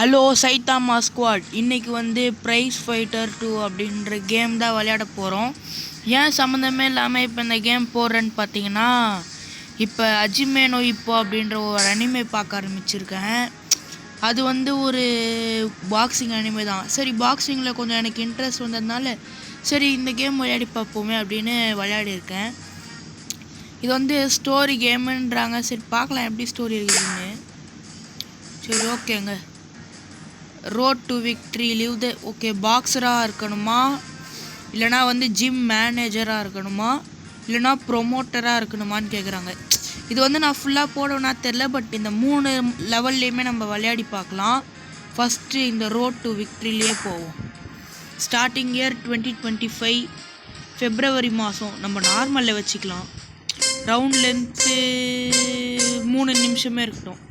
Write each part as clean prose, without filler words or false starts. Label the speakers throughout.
Speaker 1: Hello சைத்தாமா squad. இன்றைக்கி வந்து price fighter 2 அப்படின்ற கேம் தான் விளையாட போகிறோம். ஏன் சம்மந்தமே இல்லாமல் இப்போ இந்த கேம் போடுறேன்னு பார்த்தீங்கன்னா, இப்போ அஜிமே நோ இப்போ அப்படின்ற ஒரு அனிமே பார்க்க ஆரம்பிச்சிருக்கேன். அது வந்து ஒரு பாக்ஸிங் அனிமே தான். சரி, பாக்ஸிங்கில் கொஞ்சம் எனக்கு இன்ட்ரெஸ்ட் வந்ததுனால சரி இந்த கேம் விளையாடி பார்ப்போமே அப்படின்னு விளையாடிருக்கேன். இது வந்து ஸ்டோரி கேமுன்றாங்க. சரி பார்க்கலாம் எப்படி ஸ்டோரி இருக்குதுன்னு. சரி ஓகேங்க. Road to victory live the okay. பாக்ஸராக இருக்கணுமா, இல்லைனா வந்து ஜிம் மேனேஜராக இருக்கணுமா, இல்லைனா ப்ரொமோட்டராக இருக்கணுமான்னு கேட்குறாங்க. இது வந்து நான் ஃபுல்லாக போடணும்னா தெரில, பட் இந்த 3 லெவல்லையுமே நம்ம விளையாடி பார்க்கலாம். ஃபஸ்ட்டு இந்த ரோட் டு விக்ட்ரிலேயே போவோம். ஸ்டார்டிங் இயர் 2025 ஃபெப்ரவரி மாதம். நம்ம நார்மலில் வச்சுக்கலாம். ரவுண்ட் லென்த்து 3 நிமிஷமே இருக்கட்டும்.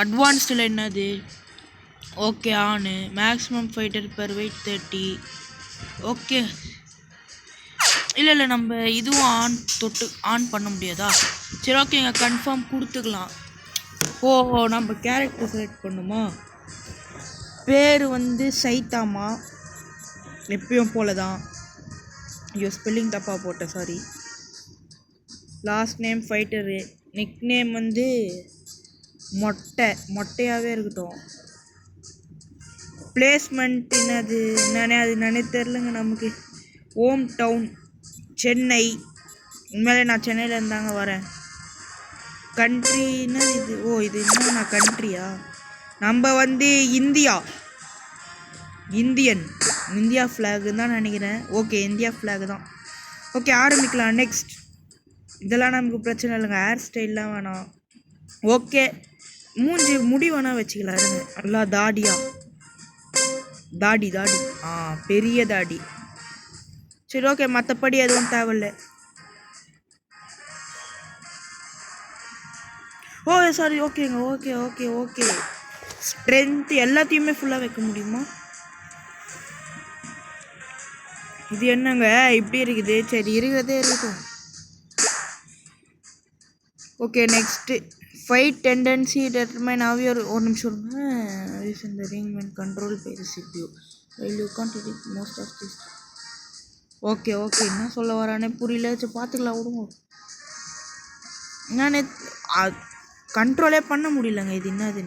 Speaker 1: அட்வான்ஸ்டில் என்னது ஓகே ஆனு maximum fighter per weight 30. Okay இல்லை நம்ம இதுவும் ஆன் பண்ண முடியாதா? சரி ஓகேங்க, கன்ஃபார்ம் கொடுத்துக்கலாம். ஓஹோ, நம்ம கேரக்டர் செலக்ட் பண்ணுமா? பேர் வந்து சைத்தாமா, எப்பயும் போல தான். ஐயோ ஸ்பெல்லிங் தப்பாக போட்டேன், sorry. Last name fighter. Nick name வந்து மொட்டையாகவே இருக்கட்டும். பிளேஸ்மெண்ட் என்னது என்னன்னே தெரிலங்க நமக்கு. Home town Chennai. உண்மையிலே நான் சென்னையில் இருந்தாங்க வரேன். கண்ட்ரின்னா இது இது என்ன நான் கண்ட்ரியா? நம்ம வந்து இந்தியா ஃப்ளாகு தான் நினைக்கிறேன். ஓகே இந்தியா ஃப்ளாக் தான். ஓகே ஆரம்பிக்கலாம். நெக்ஸ்ட் இதெல்லாம் நமக்கு பிரச்சனை இல்லைங்க. ஹேர் ஸ்டைல்லாம் வேணாம். ஓகே முடி வேணால் வச்சுக்கலாம். இருங்க நல்லா தாடி பெரிய தாடி. சரி ஓகே, மற்றபடி எதுவும் தேவையில்லை. சாரி ஓகேங்க. ஓகே ஸ்ட்ரென்த் எல்லாத்தையுமே ஃபுல்லாக வைக்க முடியுமா? இது என்னங்க இப்படி இருக்குது? சரி இருக்கிறதே இருக்கும். Okay next fight tendency determine how your ஒரு நிமிஷம் is in the ring when controlled by the CPU while you can't edit most of this. Okay என்ன சொல்ல வரானே புரியல. சரி பார்த்துக்கலாம் விடுங்க. நான் கண்ட்ரோலே பண்ண முடியலங்க. இது என்னது?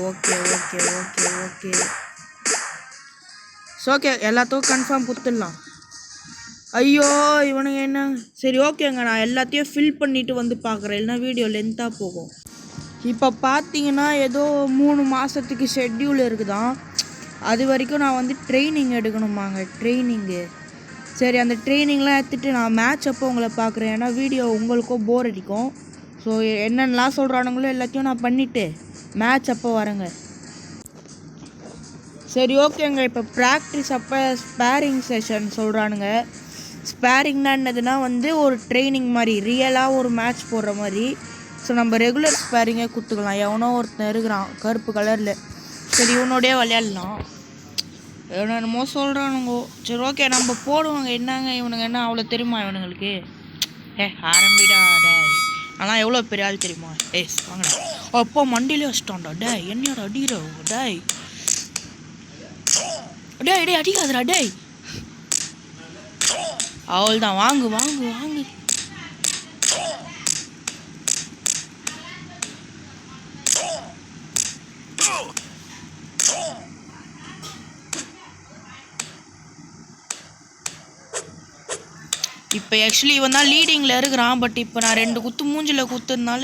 Speaker 1: ஓகே ஓகே எல்லாத்துக்கும் கன்ஃபார்ம் கொடுத்துடலாம். ஐயோ இவனுங்க என்ன? சரி ஓகேங்க, நான் எல்லாத்தையும் ஃபில் பண்ணிவிட்டு வந்து பார்க்குறேன், இல்லைனா வீடியோ லென்த்தாக போகும். இப்போ பார்த்தீங்கன்னா ஏதோ 3 மாதத்துக்கு ஷெட்யூல் இருக்குதான். அது வரைக்கும் நான் வந்து ட்ரைனிங் எடுக்கணுமாங்க. ட்ரைனிங்கு சரி, அந்த ட்ரைனிங்லாம் எடுத்துகிட்டு நான் மேட்ச் அப்போ உங்களை பார்க்குறேன். ஏன்னா வீடியோ உங்களுக்கும் போர் அடிக்கும். ஸோ என்னென்னலாம் சொல்கிறானுங்களோ எல்லாத்தையும் நான் பண்ணிவிட்டு மேட்ச் அப்போ வரேங்க. சரி ஓகேங்க, இப்போ ப்ராக்டிஸ் அப்போ ஸ்பேரிங் செஷன் சொல்கிறானுங்க. ஸ்பேரிங்னா என்னதுன்னா வந்து ஒரு ட்ரைனிங் மாதிரி, ரியலாக ஒரு மேட்ச் போடுற மாதிரி. ஸோ நம்ம ரெகுலர் ஸ்பேரிங்கே கொடுத்துக்கலாம். எவனோ ஒருத்தன் இருக்கிறான் கருப்பு கலரில். சரி இவனோடய விளையாடலாம். என்னமோ சொல்கிறானுங்க. சரி ஓகே நம்ம போடுவாங்க. என்னங்க இவனுங்க என்ன அவ்வளோ தெரியுமா இவனுங்களுக்கு? ஆரம்பிடா டேய். ஆனால் எவ்வளோ பெரிய ஆள் தெரியுமா? வாங்கடா. அப்போ மண்டியிலே வச்சிட்டான்டா. டேய் என்னோட அடிக்கிற டேய் அடிக்காதடா டேய். அவள் தான். வாங்கு இப்போ ஆக்சுவலி இவன் தான் லீடிங்கில் இருக்கிறான். பட் இப்போ நான் 2 குத்து மூஞ்சில் குத்துனால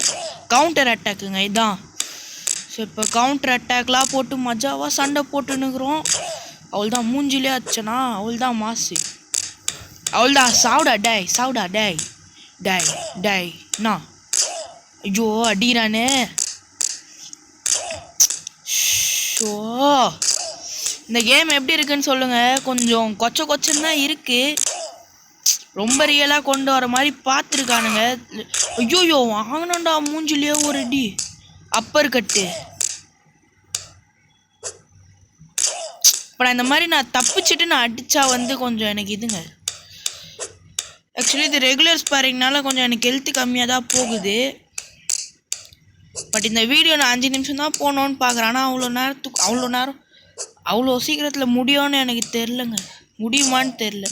Speaker 1: கவுண்டர் அட்டாக்குங்க இதான். ஸோ இப்போ கவுண்டர் அட்டாக்லாம் போட்டு மஜாவாக சண்டை போட்டுன்னுக்குறோம். அவள் தான் மூஞ்சிலே ஆச்சுனா அவள் தான் மாசு. அவள் தான் சாவுடா டேய் நான். ஐயோ அடிக்கிறானே. ஷோ இந்த கேம் எப்படி இருக்குன்னு சொல்லுங்கள். கொஞ்சம் கொச்சன்னு தான் இருக்குது. ரொம்ப ரியலாக கொண்டு வர மாதிரி பார்த்துருக்கானுங்க. ஐயோயோ வாங்கினோண்டா மூஞ்சிலேயே ஒரு அடி அப்பர் கட்டு. இப்போ நான் இந்த மாதிரி நான் தப்பிச்சுட்டு நான் அடித்தா வந்து கொஞ்சம் எனக்கு இதுங்க. ஆக்சுவலி இது ரெகுலர் ஸ்பாரிங்னால கொஞ்சம் எனக்கு ஹெல்த்து கம்மியாக தான் போகுது. பட் இந்த வீடியோ நான் 5 நிமிஷம் தான் போகணுன்னு பார்க்குறேன். ஆனால் அவ்வளோ சீக்கிரத்தில் முடியும்னு எனக்கு தெரிலங்க. முடியுமான்னு தெரில.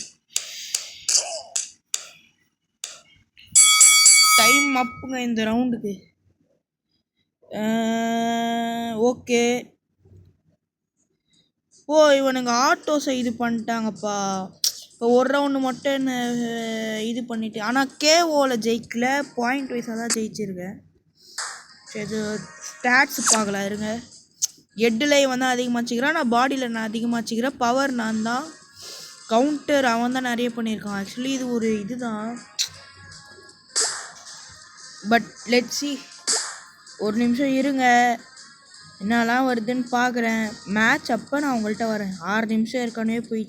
Speaker 1: டைம் அப்புங்க இந்த ரவுண்டுக்கு. ஓகே. இவனுங்க ஆட்டோஸை இது பண்ணிட்டாங்கப்பா. இப்போ ஒரு ரவுண்டு மட்டும் என்ன இது பண்ணிட்டு, ஆனால் கேஓவில் ஜெயிக்கல, பாயிண்ட் வைஸாக தான் ஜெயிச்சிருக்கேன். இது ஸ்டாட்ஸ் பார்க்கலாம் இருங்க. ஹெட்டில் வந்து அதிகமாக வச்சுக்கிறேன், நான் பாடியில் நான் அதிகமாக வச்சுக்கிறேன். பவர் நான் தான், கவுண்டர் அவன் தான் நிறைய பண்ணியிருக்கான். ஆக்சுவலி இது ஒரு இது தான். But let's see. ஒரு நிமிஷம் இருங்க, என்னெல்லாம் வருதுன்னு பார்க்குறேன். மேட்ச் அப்போ நான் உங்கள்கிட்ட வரேன். 6 நிமிஷம் ஏற்கனவே போய்.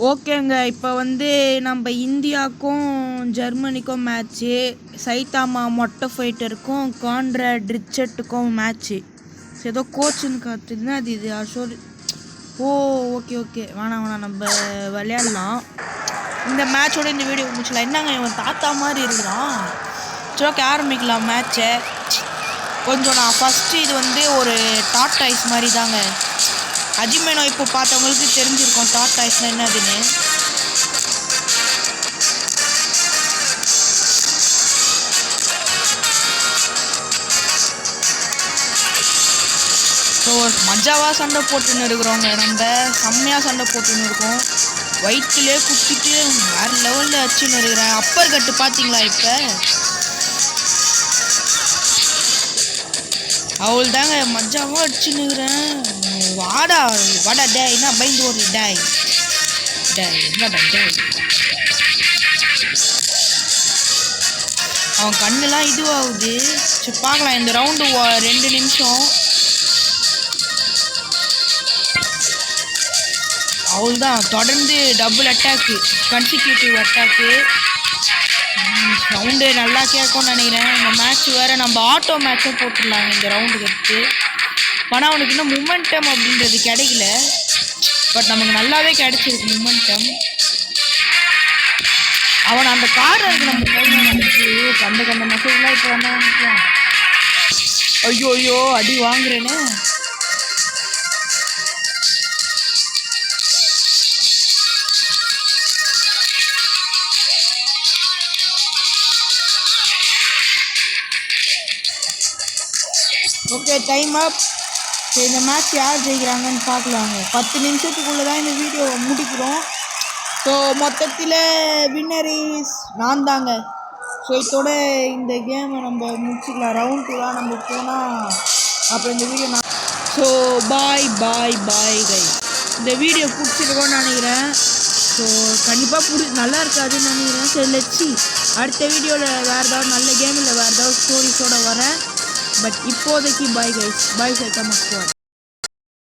Speaker 1: ஓகேங்க, இப்போ வந்து நம்ம இந்தியாவுக்கும் ஜெர்மனிக்கும் மேட்ச்சு, சைத்தாமா மொட்டை ஃபைட்டருக்கும் கான்ட்ராட் ரிச்சர்ட்டுக்கும் மேட்ச்சு. ஏதோ கோச்சுன்னு காத்துதுன்னா அது இது சொல்லி. ஓகே வேணாம் நம்ம விளையாடலாம். இந்த மேட்சோட இந்த வீடியோ முடிச்சலாம். என்னங்க இவன் தாத்தா மாதிரி இருக்கிறான். சரி ஓகே, ஆரம்பிக்கலாம் மேட்சை. கொஞ்சம் நான் ஃபஸ்ட்டு இது வந்து ஒரு டாட்டாய்ஸ் மாதிரி தாங்க. அஜிமேனோ இப்போ பார்த்தவங்களுக்கு தெரிஞ்சிருக்கோம் டாட்டாய்ஸ்னால் என்னதுன்னு. ஸோ மஜாவாக சண்டை போட்டுன்னு இருக்கிறோங்க. நம்ம செம்மையாக சண்டை போட்டுன்னு இருக்கோம். வயிற்றுலேயே குத்திட்டு வேறு லெவலில் வச்சுன்னு இருக்கிறேன். அப்பர் கட்டு பார்த்தீங்களா? இப்போ அவள் தாங்க மஜாவாக அடிச்சுன்னுக்கிறேன். வாடா டே, என்ன பயந்து ஒரு டேய் என்னடா டேய். அவன் கண்ணுலாம் இதுவாகுது. சரி பார்க்கலாம். இந்த ரவுண்டு 2 நிமிஷம். அவள் தான் தொடர்ந்து double attack, consecutive attack. Round நல்லா கேட்கும்னு நினைக்கிறேன். இந்த மேட்ச் வேறு நம்ம ஆட்டோ மேட்சும் போட்டுடலாங்க இந்த ரவுண்டுக்கு எடுத்து. ஆனால் அவனுக்கு இன்னும் மொமெண்டம் அப்படின்றது கிடைக்கல. பட் நமக்கு நல்லாவே கிடைச்சிருக்கு மொமெண்டம். அவன் அந்த கார் இருக்கு நம்ம கையில் கண்ட மெசேஜ்லாம் இப்போ வேணாம். ஐயோ அடி வாங்குறேன்னு. Okay, time up. இந்த மேட்ச் யார் ஜெயிக்கிறாங்கன்னு பார்க்கலாங்க. 10 நிமிஷத்துக்குள்ளே தான் இந்த வீடியோவை முடிக்கிறோம். ஸோ மொத்தத்தில் வின்னரிஸ் நான் தாங்க. ஸோ இதோட இந்த கேமை நம்ம முடிச்சிக்கலாம். ரவுண்ட் 2 தான் நம்ம போனால் அப்புறம் இந்த வீடியோ நான். ஸோ பாய் கை. இந்த வீடியோ பிடிச்சிருக்கோன்னு நினைக்கிறேன். ஸோ கண்டிப்பாக நல்லா இருக்காதுன்னு நினைக்கிறேன். சரி லெட்ஸி. அடுத்த வீடியோவில் வேறு ஏதாவது நல்ல கேம் இல்லை வேறு ஏதாவது ஸ்டோரிஸோடு வரேன். பட் இப்போதைக்கு பாய் கைஸ். பாய் சைத்தாமா ஸ்குவாட்.